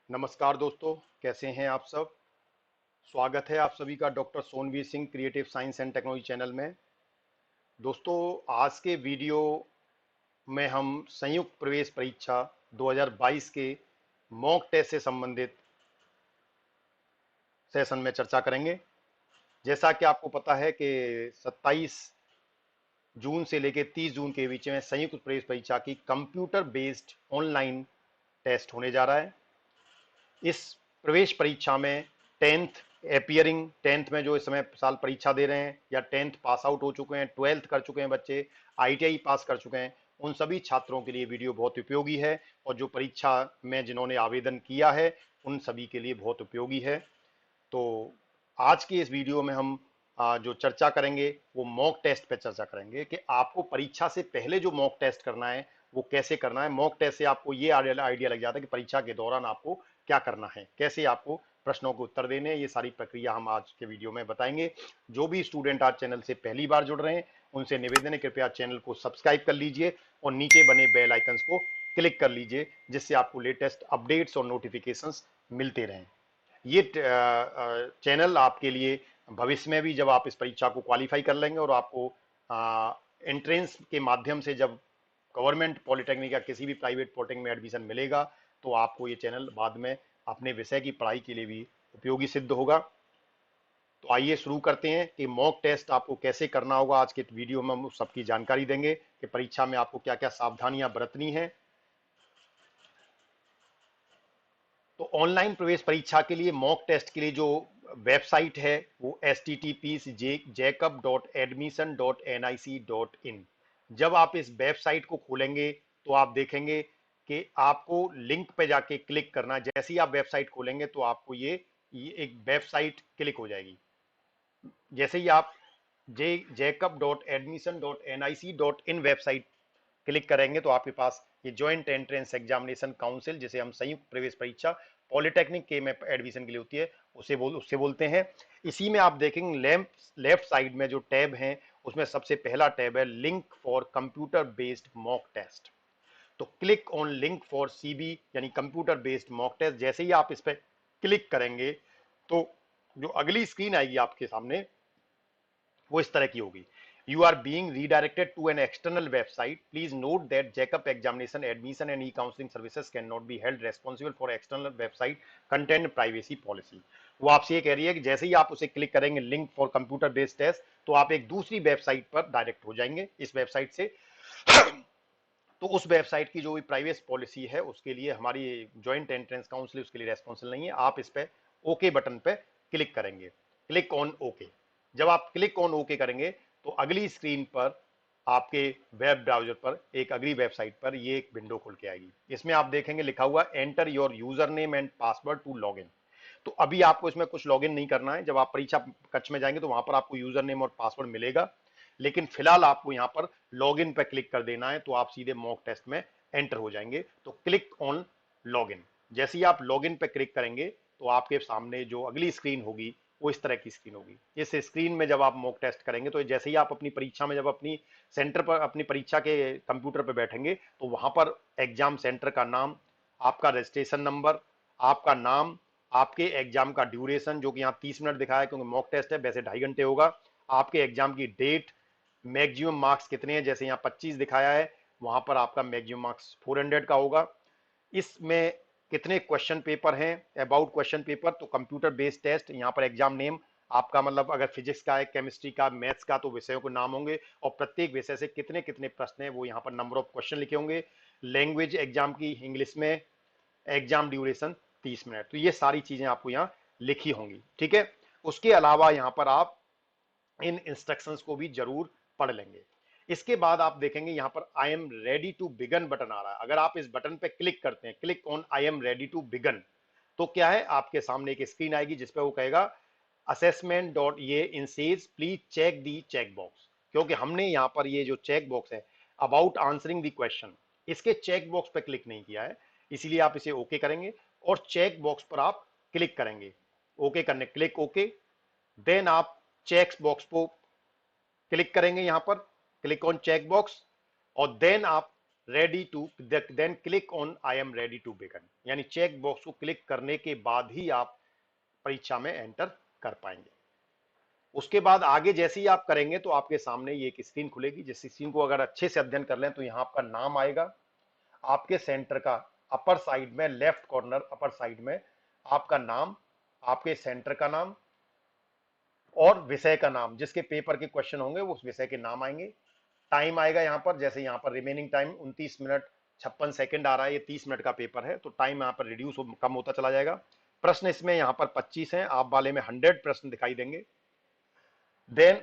नमस्कार दोस्तों, कैसे हैं आप सब। स्वागत है आप सभी का doctor Sonveer Singh creative science and technology channel में। दोस्तों, आज के वीडियो में हम संयुक्त प्रवेश परीक्षा 2022 के मॉक टेस्ट से संबंधित सेशन में चर्चा करेंगे। जैसा कि आपको पता है कि 27 जून से लेकर 30 जून के बीच में संयुक्त प्रवेश परीक्षा की कंप्यूटर बेस्ड ऑनलाइन टेस्ट होने जा रहा है। इस प्रवेश परीक्षा में टेंथ अपियरिंग, टेंथ में जो इस समय साल परीक्षा दे रहे हैं या टेंथ पास आउट हो चुके हैं, ट्वेल्थ कर चुके हैं बच्चे, आईटीआई पास कर चुके हैं, उन सभी छात्रों के लिए वीडियो बहुत उपयोगी है। और जो परीक्षा में जिन्होंने आवेदन किया है उन सभी के लिए बहुत उपयोगी है। तो आज की इस वीडियो में हम जो चर्चा करेंगे वो मॉक टेस्ट पे चर्चा करेंगे कि आपको परीक्षा से पहले जो मॉक टेस्ट करना है वो कैसे करना है। मॉक टेस्ट से आपको ये आइडिया लग जाता है कि परीक्षा के दौरान आपको क्या करना है, कैसे आपको प्रश्नों के उत्तर देने हैं। ये सारी प्रक्रिया हम आज के वीडियो में बताएंगे। जो भी स्टूडेंट आज चैनल से पहली बार जुड़ रहे हैं उनसे निवेदन है, कृपया चैनल को सब्सक्राइब कर लीजिए और नीचे बने बेल आइकन्स को क्लिक कर लीजिए, जिससे आपको लेटेस्ट अपडेट्स और नोटिफिकेशंस मिलते रहें। ये चैनल आपके लिए भविष्य में भी, जब आप इस परीक्षा को क्वालिफाई कर लेंगे और आपको एंट्रेंस के माध्यम से जब गवर्नमेंट पॉलिटेक्निक या किसी भी प्राइवेट पॉलिटेक्निक में एडमिशन मिलेगा, तो आपको ये चैनल बाद में अपने विषय की पढ़ाई के लिए भी उपयोगी सिद्ध होगा। तो आइए शुरू करते हैं कि मॉक टेस्ट आपको कैसे करना होगा। आज के वीडियो में हम सबकी जानकारी देंगे कि परीक्षा में आपको क्या क्या सावधानियां बरतनी है। तो ऑनलाइन प्रवेश परीक्षा के लिए मॉक टेस्ट के लिए जो वेबसाइट है वो http://jacob.admission.nic.in। जब आप इस वेबसाइट को खोलेंगे तो आप देखेंगे कि आपको लिंक पे जाके क्लिक करना है। जैसे ही आप वेबसाइट खोलेंगे तो आपको ये एक वेबसाइट क्लिक हो जाएगी। जैसे ही आप jacob.admission.nic.in वेबसाइट क्लिक करेंगे तो आपके पास ये ज्वाइंट एंट्रेंस एग्जामिनेशन काउंसिल, जिसे हम संयुक्त प्रवेश परीक्षा पॉलिटेक्निक के में एडमिशन के लिए होती है, उससे बोलते हैं। इसी में आप देखेंगे लेफ्ट साइड में जो टैब है उसमें सबसे पहला टैब है link for computer based mock test. तो click on link for CB यानी कंप्यूटर बेस्ड मॉक टेस्ट। जैसे ही आप इस पर क्लिक करेंगे तो जो अगली स्क्रीन आएगी आपके सामने वो इस तरह की होगी। You are being redirected to an external website. Please note that Jacob examination admission and e counselling services can not be held responsible for external website content privacy policy. वो आपसे ये कह रही है कि जैसे ही आप उसे क्लिक करेंगे link for computer based test, तो आप एक दूसरी वेबसाइट पर डायरेक्ट हो जाएंगे इस वेबसाइट से। तो उस वेबसाइट की जो भी प्राइवेसी पॉलिसी है उसके लिए हमारी ज्वाइंट एंट्रेंस काउंसिल उसके लिए रेस्पॉन्सिबल नहीं है। आप इस पे ओके बटन पे क्लिक करेंगे, क्लिक ऑन ओके। जब आप क्लिक ऑन ओके करेंगे तो अगली स्क्रीन पर आपके वेब ब्राउजर पर एक अगली वेबसाइट पर ये एक विंडो खुल के आएगी। इसमें आप देखेंगे लिखा हुआ enter your user name and password to log in. तो अभी आपको इसमें कुछ लॉगिन नहीं करना है। जब आप परीक्षा कक्ष में जाएंगे तो वहां पर आपको यूजर नेम और पासवर्ड मिलेगा, लेकिन फिलहाल आपको यहां पर लॉगिन पर क्लिक कर देना है, तो आप सीधे मॉक टेस्ट में एंटर हो जाएंगे। तो क्लिक ऑन लॉगिन। जैसे ही आप लॉगिन पर क्लिक करेंगे तो आपके सामने जो अगली स्क्रीन होगी वो इस तरह की स्क्रीन होगी। इस स्क्रीन में जब आप मॉक टेस्ट करेंगे तो जैसे ही आप अपनी परीक्षा में, जब अपनी सेंटर पर, अपनी परीक्षा के कंप्यूटर पर बैठेंगे तो वहां पर एग्जाम सेंटर का नाम, आपका रजिस्ट्रेशन नंबर, आपका नाम, आपके एग्जाम का ड्यूरेशन जो कि यहाँ 30 मिनट दिखाया है क्योंकि मॉक टेस्ट है, वैसे 2.5 घंटे होगा, आपके एग्जाम की डेट, मैक्सिमम मार्क्स कितने हैं, जैसे यहाँ 25 दिखाया है वहां पर आपका मैक्सिमम मार्क्स 400 का होगा। इसमें कितने क्वेश्चन पेपर हैं, अबाउट क्वेश्चन पेपर, तो कंप्यूटर बेस्ड टेस्ट। यहाँ पर एग्जाम नेम आपका, मतलब अगर फिजिक्स का है, केमिस्ट्री का, मैथ्स का, तो विषयों के नाम होंगे और प्रत्येक विषय से कितने कितने प्रश्न हैं वो यहाँ पर नंबर ऑफ क्वेश्चन लिखे होंगे। लैंग्वेज एग्जाम की इंग्लिश में, एग्जाम ड्यूरेशन 30 मिनट। तो ये सारी चीजें आपको यहाँ लिखी होंगी, ठीक है। उसके अलावा यहाँ पर आप इन इंस्ट्रक्शंस को भी जरूर पढ़ लेंगे। इसके बाद आप देखेंगे यहां पर I am ready to begin button आ रहा है। अगर आप इस बटन पे क्लिक करते हैं, click on I am ready to begin, तो क्या है, आपके सामने एक स्क्रीन आएगी जिसपे वो कहेगा असेसमेंट डॉट ये इंसेज please check the check box. क्योंकि हमने यहां पर ये जो चेक बॉक्स है अबाउट आंसरिंग द क्वेश्चन, इसके चेक बॉक्स पे क्लिक नहीं किया है, इसीलिए आप इसे ओके करेंगे और चेक बॉक्स पर आप क्लिक करेंगे। ओके करने, क्लिक ओके। देन आप चेक बॉक्स को क्लिक करेंगे, यहां पर क्लिक ऑन चेक बॉक्स, और देन आप ready to, then click on I am ready to begin, यानी चेक बॉक्स को क्लिक करने के बाद ही आप परीक्षा में एंटर कर पाएंगे। उसके बाद आगे जैसे ही आप करेंगे तो आपके सामने ये एक स्क्रीन खुलेगी, जिस स्क्रीन को अगर अच्छे से अध्ययन कर लें तो यहाँ आपका नाम आएगा, आपके सेंटर का अपर साइड में लेफ्ट कॉर्नर अपर साइड में आपका नाम, आपके सेंटर का नाम और विषय का नाम, जिसके पेपर के क्वेश्चन होंगे वो उस विषय के नाम आएंगे। टाइम आएगा यहाँ पर, जैसे यहाँ पर रिमेनिंग टाइम 29 मिनट 56 सेकंड आ रहा है, ये 30 मिनट का पेपर है तो टाइम यहाँ पर रिड्यूस कम होता चला जाएगा। प्रश्न इसमें यहाँ पर 25 हैं, आप वाले में 100 प्रश्न दिखाई देंगे। देन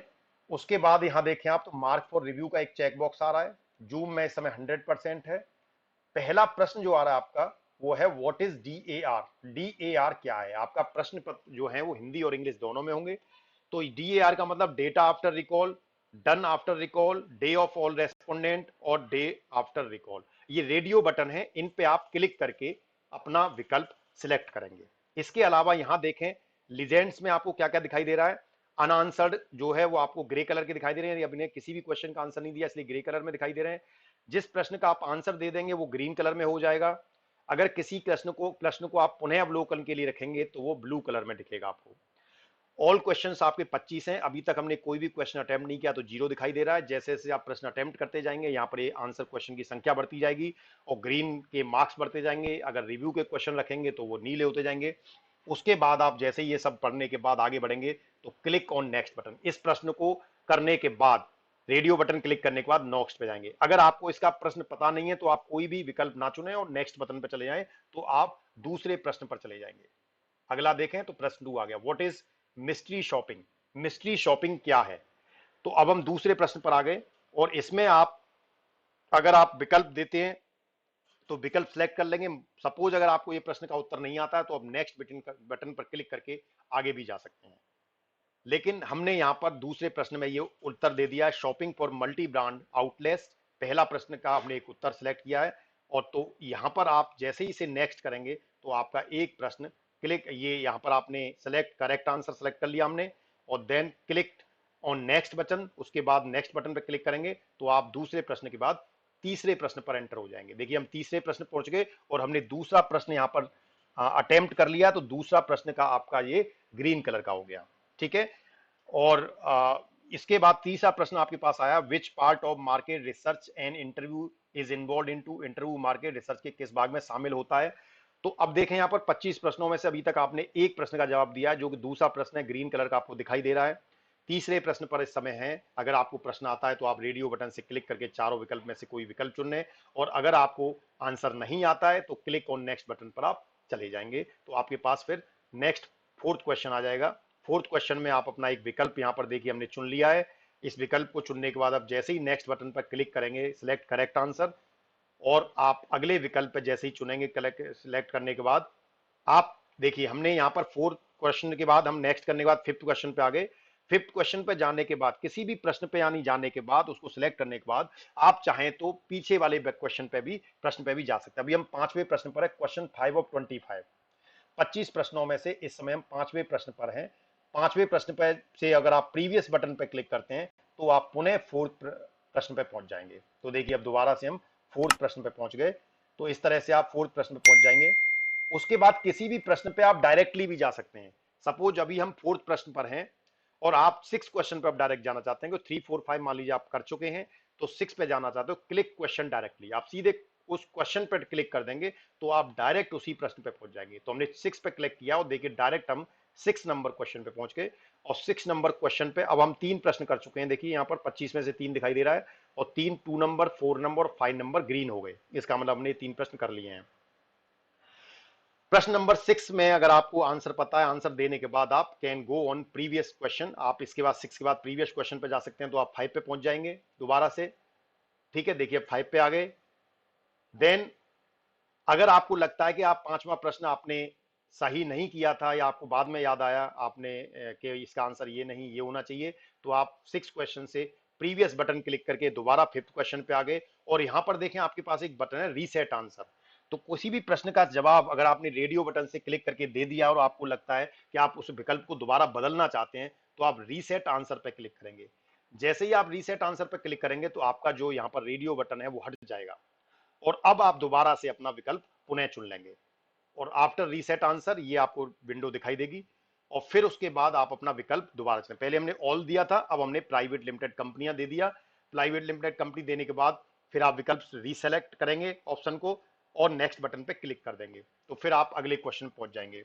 उसके बाद यहाँ देखें आप तो मार्क फॉर रिव्यू का एक चेक बॉक्स आ रहा है, जूम में इस समय 100% है। पहला प्रश्न जो आ रहा है आपका वो है व्हाट इज DAR। DAR क्या है? आपका प्रश्न पत्र जो है वो हिंदी और इंग्लिश दोनों में होंगे। तो DAR का मतलब data after recall, done after recall, day of all respondent और डे आफ्टर रिकॉल। ये रेडियो बटन है, इन पे आप क्लिक करके अपना विकल्प सिलेक्ट करेंगे। इसके अलावा यहां देखें लीजेंड्स में आपको क्या क्या दिखाई दे रहा है। अनआंसर्ड जो है वो आपको ग्रे कलर के दिखाई दे रहे हैं, अभी ने किसी भी क्वेश्चन का आंसर नहीं दिया इसलिए ग्रे कलर में दिखाई दे रहे हैं। जिस प्रश्न का आप आंसर दे देंगे वो ग्रीन कलर में हो जाएगा। अगर किसी प्रश्न को आप पुनः अवलोकन के लिए रखेंगे तो वो ब्लू कलर में दिखेगा आपको। ऑल क्वेश्चंस आपके 25 हैं, अभी तक हमने कोई भी क्वेश्चन अटेम्प्ट नहीं किया तो जीरो दिखाई दे रहा है। जैसे जैसे आप प्रश्न अटेम्प्ट करते जाएंगे यहाँ पर ये आंसर क्वेश्चन की संख्या बढ़ती जाएगी और ग्रीन के मार्क्स बढ़ते जाएंगे। अगर रिव्यू के क्वेश्चन रखेंगे तो वो नीले होते जाएंगे। उसके बाद आप जैसे ही ये सब पढ़ने के बाद आगे बढ़ेंगे तो क्लिक ऑन नेक्स्ट बटन, इस प्रश्न को करने के बाद रेडियो बटन क्लिक करने के बाद नेक्स्ट पे जाएंगे। अगर आपको इसका प्रश्न पता नहीं है तो आप कोई भी विकल्प ना चुने और नेक्स्ट बटन पर चले जाएं तो आप दूसरे प्रश्न पर चले जाएंगे। अगला देखें तो प्रश्न 2 आ गया, what is mystery shopping. Mystery shopping क्या है? तो अब हम दूसरे प्रश्न पर आ गए और इसमें आप अगर आप विकल्प देते हैं तो विकल्प सेलेक्ट कर लेंगे। सपोज अगर आपको ये प्रश्न का उत्तर नहीं आता है तो आप नेक्स्ट बटन पर क्लिक करके आगे भी जा सकते हैं। लेकिन हमने यहां पर दूसरे प्रश्न में ये उत्तर दे दिया है, shopping for multi brand outlets. पहला प्रश्न का आपने एक उत्तर सेलेक्ट किया है और तो यहां पर आप जैसे ही इसे नेक्स्ट करेंगे तो आपका एक प्रश्न क्लिक, ये यहां पर आपने सेलेक्ट करेक्ट आंसर सेलेक्ट कर लिया हमने और then click on next button. उसके बाद नेक्स्ट बटन पर क्लिक करेंगे तो आप दूसरे प्रश्न के बाद तीसरे प्रश्न पर एंटर हो जाएंगे। देखिए हम तीसरे प्रश्न पहुंच गए और हमने दूसरा प्रश्न यहां पर अटेम्प्ट कर लिया, तो दूसरा प्रश्न का आपका ये ग्रीन कलर का हो गया। ठीक है, और इसके बाद तीसरा प्रश्न आपके पास आया, which part of market research and interview is involve into. Interview market research के किस भाग में शामिल होता है? तो अब देखें यहाँ पर 25 प्रश्नों में से अभी तक आपने एक प्रश्न का जवाब दिया है, जो कि दूसरा प्रश्न है, ग्रीन कलर का आपको दिखाई दे रहा है। तीसरे प्रश्न पर इस समय है। अगर आपको प्रश्न आता है तो आप रेडियो बटन से क्लिक करके चारों विकल्प में से कोई विकल्प चुन लें और अगर आपको आंसर नहीं आता है तो क्लिक ऑन नेक्स्ट बटन पर आप चले जाएंगे तो आपके पास फिर नेक्स्ट फोर्थ क्वेश्चन आ जाएगा। फोर्थ क्वेश्चन में आप अपना एक विकल्प यहाँ पर देखिए हमने चुन लिया है। इस विकल्प को चुनने के बाद आप जैसे ही नेक्स्ट बटन पर क्लिक करेंगे सिलेक्ट करेक्ट आंसर और आप अगले विकल्प पे जैसे ही चुनेंगे सिलेक्ट करने के बाद आप देखिए हमने यहाँ पर फोर्थ क्वेश्चन के बाद हम नेक्स्ट करने के बाद फिफ्थ क्वेश्चन पे आ गए। फिफ्थ क्वेश्चन पे जाने के बाद किसी भी प्रश्न पे यानी जाने के बाद उसको सिलेक्ट करने के बाद आप चाहें तो पीछे वाले क्वेश्चन पे भी प्रश्न पे भी जा सकते हैं। अभी हम पांचवें प्रश्न पर है, क्वेश्चन 5 ऑफ 25। 25 प्रश्नों में से इस समय हम पांचवें प्रश्न पर हैं। पांचवें प्रश्न पर से अगर आप प्रीवियस बटन पर क्लिक करते हैं तो आप पुनः फोर्थ प्रश्न पर पहुंच जाएंगे। तो देखिए अब दोबारा से हम फोर्थ प्रश्न पर पहुंच गए। तो इस तरह से आप फोर्थ प्रश्न पर पहुंच जाएंगे। उसके बाद किसी भी प्रश्न पे आप डायरेक्टली भी जा सकते हैं। सपोज अभी हम फोर्थ प्रश्न पर हैं और आप सिक्स क्वेश्चन पर आप डायरेक्ट जाना चाहते हैं, 3 4 5 मान लीजिए आप कर चुके हैं तो सिक्स पे जाना चाहते हो, क्लिक क्वेश्चन डायरेक्टली, आप सीधे उस क्वेश्चन पर क्लिक कर देंगे तो आप डायरेक्ट उसी प्रश्न पे पहुंच जाएंगे। तो हमने सिक्स पे क्लिक किया और देखिए डायरेक्ट हम 6 नंबर क्वेश्चन पे पहुंच गए और 6 नंबर क्वेश्चन पे अब हम 3 प्रश्न कर चुके हैं। देखिए यहाँ पर 25 में से 3 दिखाई दे रहा है और 3 2 नंबर 4 नंबर और 5 नंबर ग्रीन हो गए। इसका मतलब हमने 3 प्रश्न कर लिए हैं। प्रश्न नंबर 6 में अगर आपको आंसर पता है, आंसर देने के बाद आप can go on previous question, आप इसके बाद 6 के बाद प्रीवियस क्वेश्चन पे जा सकते हैं तो आप 5 पे पहुंच जाएंगे दोबारा से। ठीक है, देखिए 5 पे आ गए। देन अगर आपको लगता है कि आप पांचवा प्रश्न आपने सही नहीं किया था या आपको बाद में याद आया आपने कि इसका आंसर ये नहीं ये होना चाहिए, तो आप 6 क्वेश्चन से प्रीवियस बटन क्लिक करके दोबारा फिफ्थ क्वेश्चन पे आ गए और यहां पर देखें आपके पास एक बटन है रीसेट आंसर। तो किसी भी प्रश्न का जवाब अगर आपने रेडियो बटन से क्लिक करके दे दिया और आपको लगता है कि आप उस विकल्प को दोबारा बदलना चाहते हैं तो आप रीसेट आंसर पर क्लिक करेंगे। जैसे ही आप रीसेट आंसर पर क्लिक करेंगे तो आपका जो यहाँ पर रेडियो बटन है वो हट जाएगा और अब आप दोबारा से अपना विकल्प पुनः चुन लेंगे और आफ्टर रीसेट आंसर ये आपको विंडो दिखाई देगी और फिर उसके बाद आप अपना विकल्प दोबारा चुनें। पहले हमने ऑल दिया था, अब हमने प्राइवेट लिमिटेड कंपनियां दे दिया। प्राइवेट लिमिटेड कंपनी देने के बाद फिर आप विकल्प रीसेलेक्ट करेंगे ऑप्शन को और नेक्स्ट बटन पे क्लिक कर देंगे, तो फिर आप अगले क्वेश्चन पहुंच जाएंगे।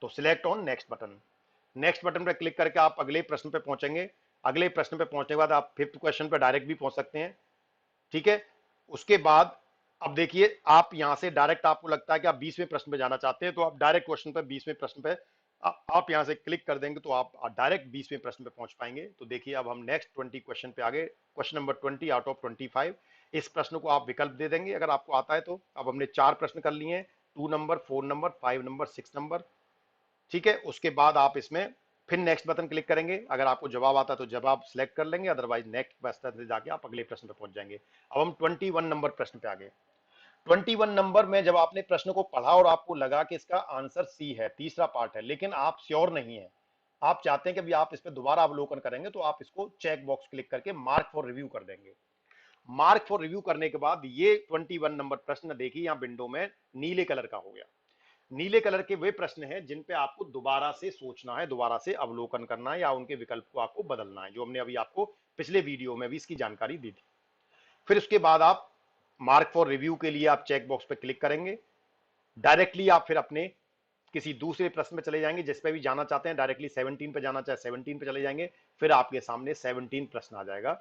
तो select on next button, next button पर क्लिक करके आप अगले प्रश्न पे पहुंचेंगे। अगले प्रश्न पे पहुंचने के बाद आप फिफ्थ क्वेश्चन पे डायरेक्ट भी पहुंच सकते हैं, ठीक है। उसके बाद अब देखिए आप यहां से डायरेक्ट, आपको लगता है कि आप 20वें प्रश्न पे जाना चाहते हैं तो आप डायरेक्ट क्वेश्चन पे 20वें प्रश्न पे आप यहां से क्लिक कर देंगे तो आप डायरेक्ट 20वें प्रश्न पे पहुंच पाएंगे। तो देखिए अब हम नेक्स्ट 20 क्वेश्चन पे आगे, क्वेश्चन नंबर 20 आउट ऑफ 25। इस प्रश्न को आप विकल्प दे देंगे अगर आपको आता है तो। अब हमने 4 प्रश्न कर लिए हैं, 2 नंबर, 4 नंबर, 5 नंबर, 6 नंबर, ठीक है। उसके बाद आप इसमें फिर नेक्स्ट बटन क्लिक करेंगे, अगर आपको जवाब आता है तो जवाब सिलेक्ट कर लेंगे, अदरवाइज नेक्स्ट बटन से जाके आप अगले प्रश्न पे पहुंच जाएंगे। अब हम 21 नंबर प्रश्न पे आगे। 21 नंबर में जब आपने प्रश्न को पढ़ा और आपको लगा कि इसका आंसर सी है, तीसरा पार्ट है, लेकिन आप श्योर नहीं है, आप चाहते हैं कि अभी आप इस पे दोबारा अवलोकन करेंगे, तो आप इसको चेक बॉक्स क्लिक करके मार्क फॉर रिव्यू कर देंगे। मार्क फॉर रिव्यू करने के बाद ये 21 नंबर प्रश्न देखिए यहां विंडो में नीले कलर का हो गया। नीले कलर के वे प्रश्न हैं जिन पे आपको दोबारा से सोचना है, दोबारा से अवलोकन करना है या उनके विकल्प को आपको बदलना है, जो हमने अभी आपको पिछले वीडियो में भी इसकी जानकारी दी थी। फिर उसके बाद आप मार्क फॉर रिव्यू के लिए आप चेक बॉक्स पे क्लिक करेंगे। डायरेक्टली आप फिर अपने किसी दूसरे प्रश्न पे चले जाएंगे जिस पे भी जाना चाहते हैं, डायरेक्टली 17 पे जाना चाहे 17 पे चले जाएंगे। फिर आपके सामने 17 प्रश्न आ जाएगा।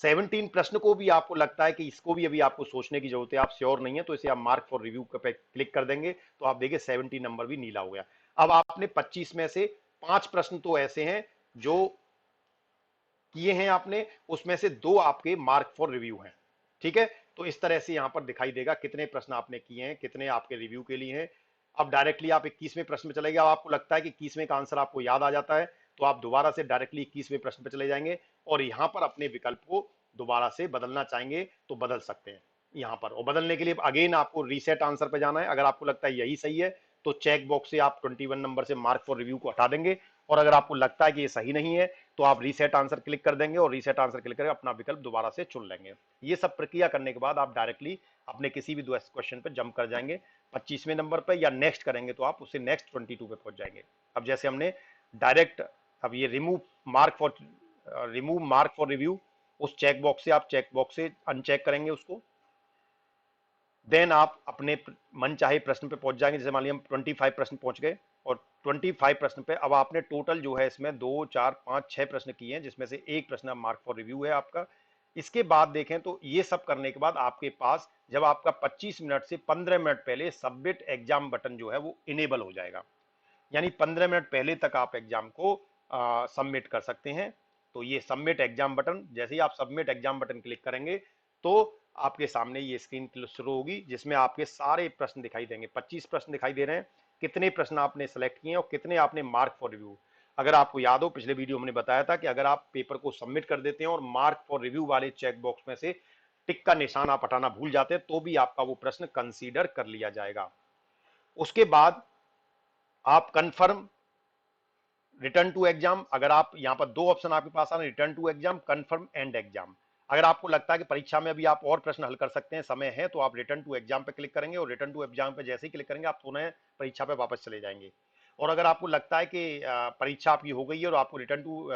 17 प्रश्न को भी आपको लगता है कि इसको भी अभी आपको सोचने की जरूरत है, आप श्योर नहीं है, तो इसे आप मार्क फॉर रिव्यू पे क्लिक कर देंगे तो आप देखिए 17 नंबर भी नीला हो गया। अब आपने 25 में से 5 प्रश्न तो ऐसे हैं जो किए हैं आपने, उसमें से 2 आपके मार्क फॉर रिव्यू हैं, ठीक है। तो इस तरह से यहां पर दिखाई देगा कितने प्रश्न आपने किए हैं, कितने आपके रिव्यू के लिए हैं। अब डायरेक्टली आप 21वें प्रश्न में चले गए, अब आपको लगता है कि 21वें का आंसर आपको याद आ जाता है तो आप दोबारा से डायरेक्टली 21वें प्रश्न पर चले जाएंगे और यहां पर अपने विकल्प को दोबारा से बदलना चाहेंगे तो बदल सकते हैं यहां पर। और बदलने के लिए अगेन आपको रीसेट आंसर पे जाना है। अगर आपको लगता है यही सही है तो चेक बॉक्स से आप 21 नंबर से मार्क फॉर रिव्यू को हटा देंगे, और अगर आपको लगता है कि ये सही नहीं है तो आप रीसेट आंसर क्लिक कर देंगे और रीसेट आंसर क्लिक करके अपना विकल्प दोबारा से चुन लेंगे। ये सब प्रक्रिया करने के बाद आप डायरेक्टली अपने किसी भी क्वेश्चन पे जंप कर जाएंगे 25वें नंबर पे, या नेक्स्ट करेंगे तो आप उससे नेक्स्ट 22 पे पहुंच जाएंगे। अब जैसे हमने डायरेक्ट, अब ये रिमूव मार्क फॉर रिव्यू, उस चेक बॉक्स से आप चेक बॉक्स से अनचेक करेंगे उसको, देन आप अपने मन चाहे प्रश्न पे पहुंच जाएंगे। जैसे मान लिया हम 25 प्रश्न पहुंच गए और 25 प्रश्न पे अब आपने टोटल जो है इसमें 2 4 5 6 प्रश्न किए हैं, जिसमें से एक प्रश्न मार्क फॉर रिव्यू है आपका। इसके बाद देखें तो ये सब करने के बाद आपके पास जब आपका 25 मिनट से 15 मिनट पहले सबमिट एग्जाम बटन जो है वो इनेबल हो जाएगा, यानी 15 मिनट पहले तक आप एग्जाम को सबमिट कर सकते हैं। तो ये सबमिट एग्जाम बटन, जैसे ही आप सबमिट एग्जाम बटन क्लिक करेंगे तो आपके सामने ये स्क्रीन शुरू होगी जिसमें आपके सारे प्रश्न दिखाई देंगे। 25 प्रश्न दिखाई दे रहे हैं, कितने प्रश्न आपने सेलेक्ट किए और कितने आपने मार्क फॉर रिव्यू। अगर आपको याद हो पिछले वीडियो में बताया था कि अगर आप पेपर को सबमिट कर देते हैं और मार्क फॉर रिव्यू वाले चेक बॉक्स में से टिक का निशान आप हटाना भूल जाते हैं तो भी आपका वो प्रश्न कंसीडर कर लिया जाएगा। उसके बाद आप कंफर्म रिटर्न टू एग्जाम, अगर आप यहां पर 2 ऑप्शन आपके पास आ रहे हैं, return to exam, confirm end exam. अगर आपको लगता है कि परीक्षा में अभी आप और प्रश्न हल कर सकते हैं, समय है, तो आप रिटर्न टू एग्जाम पे क्लिक करेंगे और रिटर्न टू एग्जाम पे जैसे ही क्लिक करेंगे आप पुनः परीक्षा पे वापस चले जाएंगे। और अगर आपको लगता है कि परीक्षा आपकी हो गई है और आपको रिटर्न टू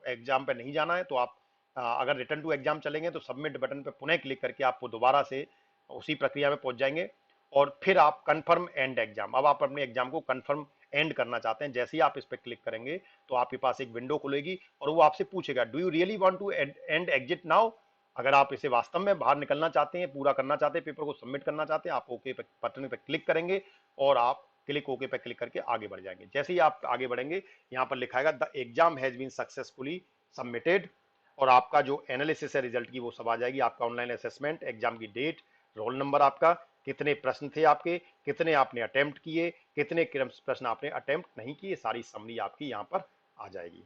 एग्जाम पे नहीं जाना है तो आप अगर रिटर्न टू एग्जाम चलेंगे तो सबमिट बटन पे पुनः क्लिक करके आपको दोबारा से उसी प्रक्रिया में पहुंच जाएंगे और फिर आप कंफर्म एंड एग्जाम, अब आप अपने एग्जाम को कंफर्म एंड करना चाहते हैं। जैसे ही आप इस पर क्लिक करेंगे तो आपके पास एक विंडो खुलेगी और वो आपसे पूछेगा do you really want to end exit now. अगर आप इसे वास्तव में बाहर निकलना चाहते हैं, पूरा करना चाहते हैं, पेपर को सबमिट करना चाहते हैं, आप ओके बटन पे क्लिक करेंगे और आप क्लिक ओके पे क्लिक करके आगे बढ़ जाएंगे। जैसे ही आप आगे बढ़ेंगे यहाँ पर लिखाएगा the exam has been successfully submitted, और आपका जो एनालिसिस है रिजल्ट की वो सब आ जाएगी, आपका ऑनलाइन असेसमेंट, एग्जाम की डेट, रोल नंबर आपका, कितने प्रश्न थे आपके, कितने आपने अटेम्प्ट किए, कितने प्रश्न आपने अटेम्प्ट नहीं किए, सारी समरी आपकी यहाँ पर आ जाएगी।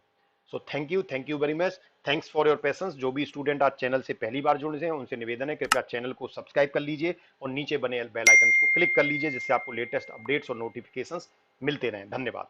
So thank you very much, thanks for your patience. जो भी स्टूडेंट आज चैनल से पहली बार जुड़े हैं उनसे निवेदन है कृपया चैनल को सब्सक्राइब कर लीजिए और नीचे बने बेल आइकन को क्लिक कर लीजिए जिससे आपको लेटेस्ट अपडेट्स और नोटिफिकेशंस मिलते रहें। धन्यवाद।